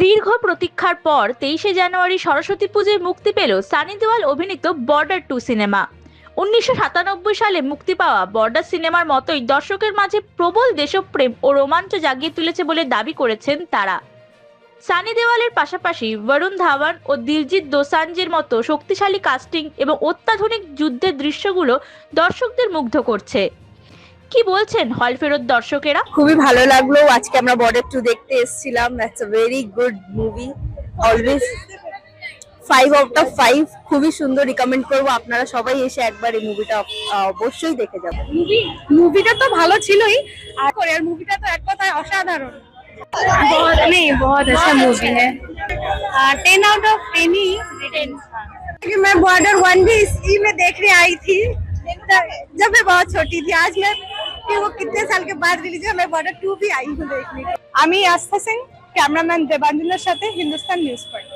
দীর্ঘ প্রতীক্ষার পর 23শে জানুয়ারি সরস্বতী পুজোয় মুক্তি পেল সানি দেওয়াল অভিনীত বর্ডার 2 সিনেমা। 1997 সালে মুক্তি পাওয়া বর্ডার সিনেমার মতোই দর্শকের মাঝে প্রবল দেশপ্রেম ও রোমাঞ্চ জাগিয়ে তুলেছে বলে দাবি করেছেন তারা। সানি দেওয়ালের পাশাপাশি বরুণ ধাওয়ান ও দিলজিৎ দোসাঞ্জের মতো শক্তিশালী কাস্টিং এবং অত্যাধুনিক যুদ্ধের দৃশ্যগুলো দর্শকদের মুগ্ধ করছে। কি বলছেন হল ফেরত দর্শকেরা? খুবই ভালো লাগলো। আজকে আমরা বর্ডার 2 দেখতে এসেছিলাম। That's a very good movie. Always 5 out of 5। খুবই সুন্দর, রিকমেন্ড করব আপনারা সবাই এসে একবার এই মুভিটা অবশ্যই দেখে যাবেন। মুভিটা তো ভালো ছিলই, আর কোরিয়ার মুভিটা তো এক কথায় অসাধারণ। बहुत अच्छा मूवी है। 10 आउट ऑफ 10 ही रेटिंग। मैं बॉर्डर 1 भी इसी में देखने आई थी जब मैं बहुत छोटी थी। आज मैं कि वो कितने साल के बाद रिलीज हुआ, मैं बॉर्डर 2 भी आई हूँ देखने। আমি আস্থা সিং, ক্যামেরাম্যান দেবাঞ্জনের সাথে হিন্দুস্তান নিউজ পয়েন্ট।